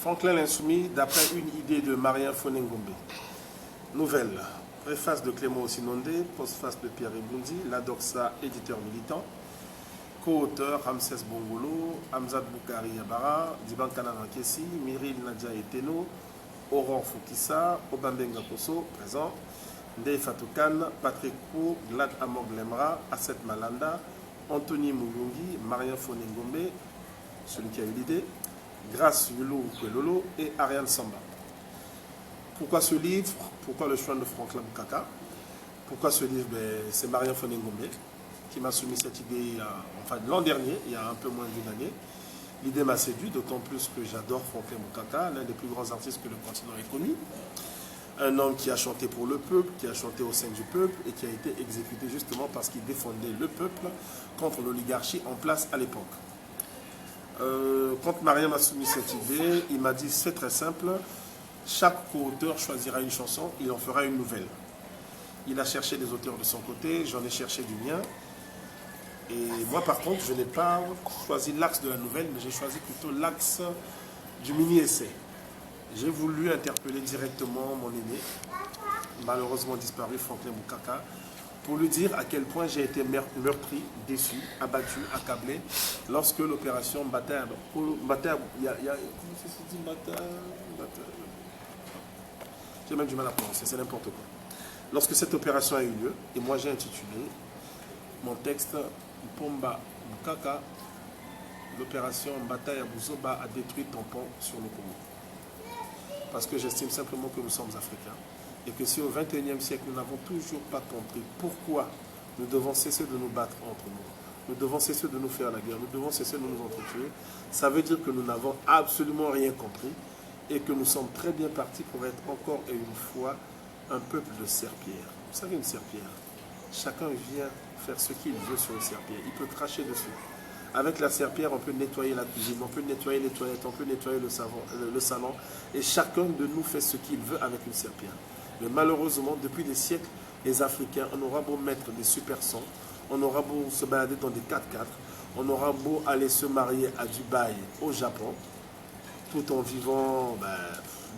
Franklin l'Insoumis, d'après une idée de Marien Fonengombe. Nouvelle. Préface de Clément Osinondé, postface de Pierre Eboundi, Ladoxa, éditeur militant. Co-auteur Ramsès Bongolo, Hamzat Boukari Yabara, Dibankana Rankesi, Myril Nadia Eteno, Aurore Foukissa, Obambenga Koso, présent. Ndeye Fatoukan, Patrick Pou, Glad Amog Lemra, Asset Malanda, Anthony Moulungi, Marien Fonengombe, celui qui a eu l'idée, Grace Yulu Kwelolo et Ariane Samba. Pourquoi ce livre? Pourquoi le choix de Franklin Bukaka? Pourquoi ce livre? C'est Marien Fonengombe qui m'a soumis cette idée l'an dernier, il y a un peu moins d'une année. L'idée m'a séduit, d'autant plus que j'adore Franklin Bukaka, l'un des plus grands artistes que le continent ait connu. Un homme qui a chanté pour le peuple, qui a chanté au sein du peuple et qui a été exécuté justement parce qu'il défendait le peuple contre l'oligarchie en place à l'époque. Quand Marien m'a soumis cette idée, il m'a dit c'est très simple, chaque co-auteur choisira une chanson, il en fera une nouvelle. Il a cherché des auteurs de son côté, j'en ai cherché du mien. Et moi par contre, je n'ai pas choisi l'axe de la nouvelle, mais j'ai choisi plutôt l'axe du mini-essai. J'ai voulu interpeller directement mon aîné, malheureusement disparu, Franklin Bukaka, pour lui dire à quel point j'ai été meurtri, déçu, abattu, accablé, lorsque l'opération Mbata, comment ça se dit Mbata, j'ai même du mal à prononcer, c'est n'importe quoi. Lorsque cette opération a eu lieu, et moi j'ai intitulé mon texte Pomba Bukaka, l'opération Mbata Yabuzoba a détruit Tampon sur le Congo. Parce que j'estime simplement que nous sommes africains et que si au XXIe siècle nous n'avons toujours pas compris pourquoi nous devons cesser de nous battre entre nous, nous devons cesser de nous faire la guerre, nous devons cesser de nous entretuer, ça veut dire que nous n'avons absolument rien compris et que nous sommes très bien partis pour être encore et une fois un peuple de serpillères. Vous savez, une serpillière, chacun vient faire ce qu'il veut sur une serpillière, il peut cracher dessus. Avec la serpillière, on peut nettoyer la cuisine, on peut nettoyer les toilettes, on peut nettoyer le salon. Et chacun de nous fait ce qu'il veut avec une serpillière. Mais malheureusement, depuis des siècles, les Africains, on aura beau mettre des super sons, on aura beau se balader dans des 4x4, on aura beau aller se marier à Dubaï, au Japon, tout en vivant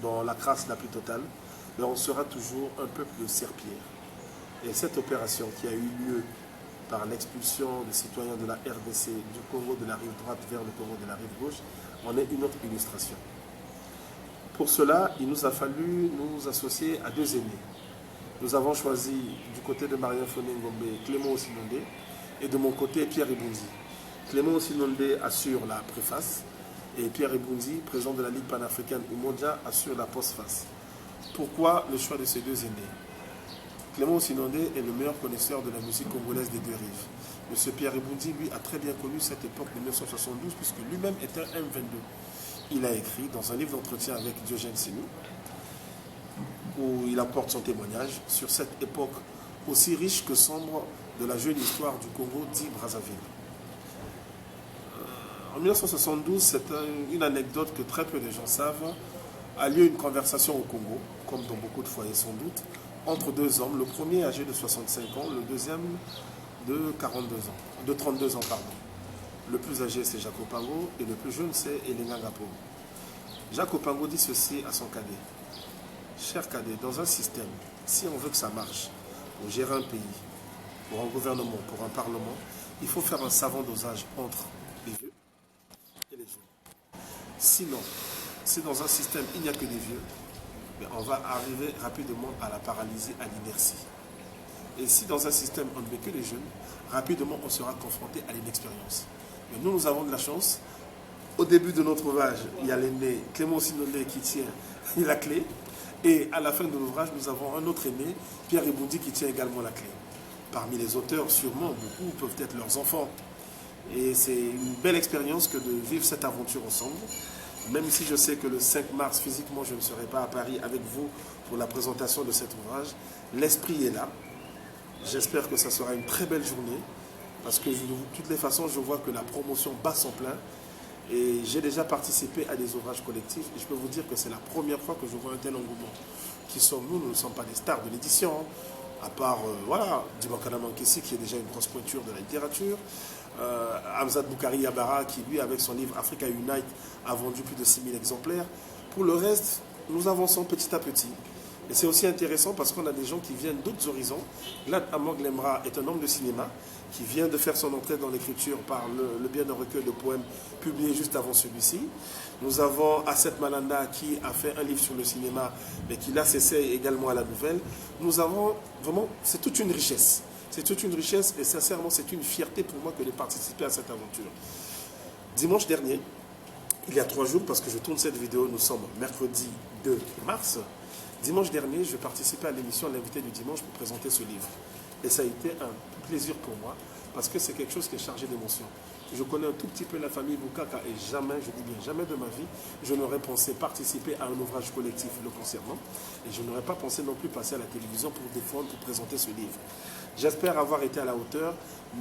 dans la crasse la plus totale, mais on sera toujours un peuple de serpillières. Et cette opération qui a eu lieu par l'expulsion des citoyens de la RDC du Congo de la rive droite vers le Congo de la rive gauche, en est une autre illustration. Pour cela, il nous a fallu nous associer à deux aînés. Nous avons choisi du côté de Marien Fonengombe, Clément Osinondé, et de mon côté, Pierre Eboundi. Clément Osinondé assure la préface, et Pierre Eboundi, président de la Ligue panafricaine Umoja, assure la postface. Pourquoi le choix de ces deux aînés? Clément Osinondé est le meilleur connaisseur de la musique congolaise des deux rives. Monsieur Pierre Eboundi, lui, a très bien connu cette époque de 1972, puisque lui-même était un M22. Il a écrit dans un livre d'entretien avec Diogène Sénou, où il apporte son témoignage sur cette époque aussi riche que sombre de la jeune histoire du Congo dit Brazzaville. En 1972, c'est une anecdote que très peu de gens savent, a lieu une conversation au Congo, comme dans beaucoup de foyers sans doute, entre deux hommes, le premier âgé de 65 ans, le deuxième de 32 ans. Le plus âgé, c'est Jacques Opango, et le plus jeune, c'est Elenga Ngapo. Jacques Opango dit ceci à son cadet. Cher cadet, dans un système, si on veut que ça marche, pour gérer un pays, pour un gouvernement, pour un parlement, il faut faire un savant dosage entre les vieux et les jeunes. Sinon, si dans un système, il n'y a que des vieux, on va arriver rapidement à la paralysie, à l'inertie. Et si dans un système, on ne met que les jeunes, rapidement, on sera confronté à l'inexpérience. Mais nous avons de la chance. Au début de notre ouvrage, il y a l'aîné Clément Osinondé qui tient la clé. Et à la fin de l'ouvrage, nous avons un autre aîné, Pierre Eboundi, qui tient également la clé. Parmi les auteurs, sûrement, beaucoup peuvent être leurs enfants. Et c'est une belle expérience que de vivre cette aventure ensemble. Même si je sais que le 5 mars, physiquement, je ne serai pas à Paris avec vous pour la présentation de cet ouvrage, l'esprit est là. J'espère que ça sera une très belle journée, parce que de toutes les façons, je vois que la promotion bat son plein. Et j'ai déjà participé à des ouvrages collectifs, et je peux vous dire que c'est la première fois que je vois un tel engouement. Qui sommes-nous? Nous ne sommes pas des stars de l'édition, à part, Dibankana Mankessi, qui est déjà une grosse pointure de la littérature. Hamzat Boukari Yabara, qui lui, avec son livre Africa Unite, a vendu plus de 6000 exemplaires. Pour le reste, nous avançons petit à petit. Et c'est aussi intéressant parce qu'on a des gens qui viennent d'autres horizons. Glad Amog Lemra est un homme de cinéma qui vient de faire son entrée dans l'écriture par le biais d'un recueil de poèmes publié juste avant celui-ci. Nous avons Asset Malanda qui a fait un livre sur le cinéma, mais qui là s'essaye également à la nouvelle. Nous avons vraiment, c'est toute une richesse. C'est toute une richesse et sincèrement, c'est une fierté pour moi que de participer à cette aventure. Dimanche dernier, il y a 3 jours, parce que je tourne cette vidéo, nous sommes mercredi 2 mars. Dimanche dernier, je participais à l'émission L'invité du dimanche pour présenter ce livre. Et ça a été un plaisir pour moi, parce que c'est quelque chose qui est chargé d'émotions. Je connais un tout petit peu la famille Boukaka et jamais, je dis bien jamais de ma vie, je n'aurais pensé participer à un ouvrage collectif le concernant. Et je n'aurais pas pensé non plus passer à la télévision pour défendre, pour présenter ce livre. J'espère avoir été à la hauteur,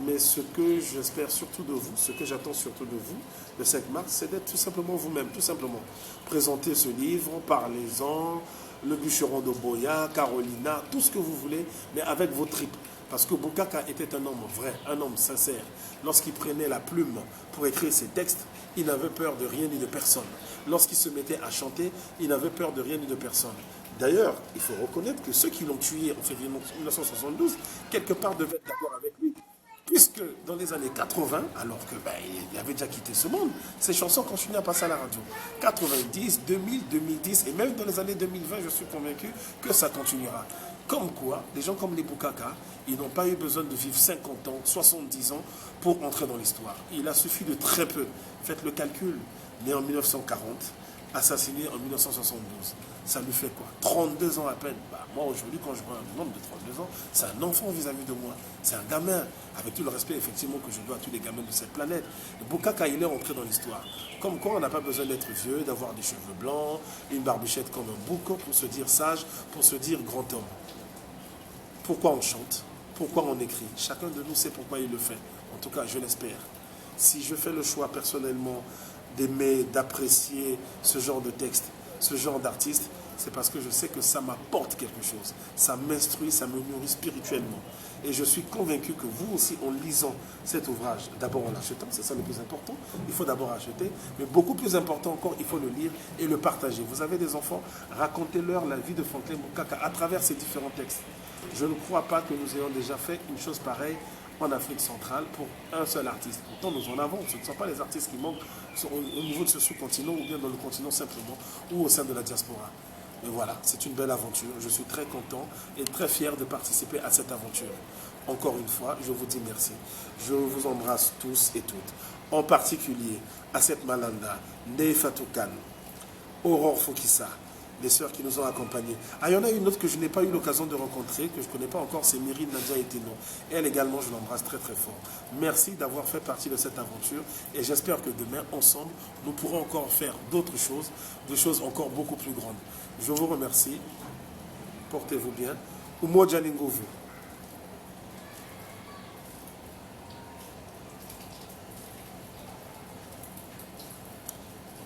mais ce que j'espère surtout de vous, ce que j'attends surtout de vous, le 5 mars, c'est d'être tout simplement vous-même, tout simplement. Présenter ce livre, parlez-en, le bûcheron de Boya, Carolina, tout ce que vous voulez, mais avec vos tripes. Parce que Boukaka était un homme vrai, un homme sincère. Lorsqu'il prenait la plume pour écrire ses textes, il n'avait peur de rien ni de personne. Lorsqu'il se mettait à chanter, il n'avait peur de rien ni de personne. D'ailleurs, il faut reconnaître que ceux qui l'ont tué en février 1972, quelque part devaient être d'accord avec lui. Puisque dans les années 80, alors que il avait déjà quitté ce monde, ces chansons continuent à passer à la radio. 90, 2000, 2010 et même dans les années 2020, je suis convaincu que ça continuera. Comme quoi, des gens comme les Boukaka, ils n'ont pas eu besoin de vivre 50 ans, 70 ans pour entrer dans l'histoire. Il a suffi de très peu. Faites le calcul. Né en 1940, assassiné en 1972. Ça lui fait quoi? 32 ans à peine. Moi, aujourd'hui, quand je vois un homme de 32 ans, c'est un enfant vis-à-vis de moi. C'est un gamin, avec tout le respect, effectivement, que je dois à tous les gamins de cette planète. Boukaka, il est entré dans l'histoire. Comme quoi, on n'a pas besoin d'être vieux, d'avoir des cheveux blancs, une barbichette comme un bouc, pour se dire sage, pour se dire grand homme. Pourquoi on chante? Pourquoi on écrit? Chacun de nous sait pourquoi il le fait. En tout cas, je l'espère. Si je fais le choix personnellement d'aimer, d'apprécier ce genre de texte, ce genre d'artiste, c'est parce que je sais que ça m'apporte quelque chose. Ça m'instruit, ça me nourrit spirituellement. Et je suis convaincu que vous aussi, en lisant cet ouvrage, d'abord en l'achetant, c'est ça le plus important, il faut d'abord acheter, mais beaucoup plus important encore, il faut le lire et le partager. Vous avez des enfants, racontez-leur la vie de Franklin Boukaka à travers ces différents textes. Je ne crois pas que nous ayons déjà fait une chose pareille en Afrique centrale pour un seul artiste. Pourtant, nous en avons. Ce ne sont pas les artistes qui manquent au niveau de ce sous-continent ou bien dans le continent simplement ou au sein de la diaspora. Mais voilà, c'est une belle aventure. Je suis très content et très fier de participer à cette aventure. Encore une fois, je vous dis merci. Je vous embrasse tous et toutes. En particulier, Asset Malanda, Ndeye Fatou Kane, Aurore Fokissa, les sœurs qui nous ont accompagnés. Ah, il y en a une autre que je n'ai pas eu l'occasion de rencontrer, que je ne connais pas encore, c'est Myri Nadia Etenon. Elle également, je l'embrasse très très fort. Merci d'avoir fait partie de cette aventure et j'espère que demain, ensemble, nous pourrons encore faire d'autres choses, des choses encore beaucoup plus grandes. Je vous remercie. Portez-vous bien. Umo Janingovu.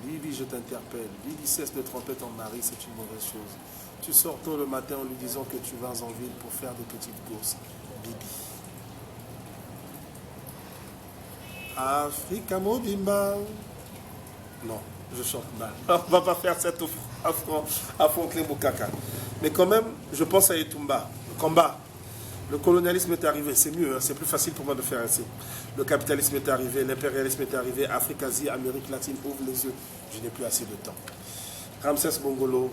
Bibi, je t'interpelle. Bibi, cesse de tromper ton mari, c'est une mauvaise chose. Tu sors tôt le matin en lui disant que tu vas en ville pour faire des petites courses. Bibi. Africa Mobimba. Non, je chante mal. On ne va pas faire cette affront à Franklin Boukaka. Mais quand même, je pense à Etumba. Le combat. Le colonialisme est arrivé, c'est mieux, hein, c'est plus facile pour moi de faire ainsi. Le capitalisme est arrivé, l'impérialisme est arrivé, Afrique, Asie, Amérique latine, ouvre les yeux. Je n'ai plus assez de temps. Ramsès Bongolo,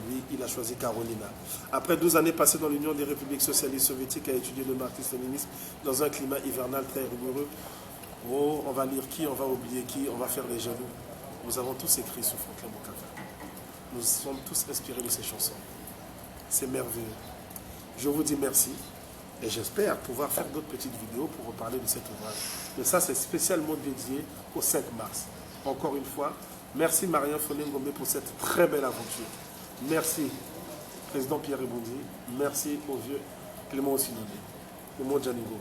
lui, il a choisi Carolina. Après 12 années passées dans l'Union des républiques socialistes soviétiques à étudier le marxisme-léninisme dans un climat hivernal très rigoureux. Oh, on va lire qui, on va oublier qui, on va faire les jaloux. Nous avons tous écrit sur Franklin Boukaka. Nous sommes tous inspirés de ces chansons. C'est merveilleux. Je vous dis merci. Et j'espère pouvoir faire d'autres petites vidéos pour reparler de cet ouvrage. Mais ça, c'est spécialement dédié au 5 mars. Encore une fois, merci Marianne Fonengombe pour cette très belle aventure. Merci, Président Pierre Ebondi. Merci au vieux Clément Ossinoni. Le mot Djanigo.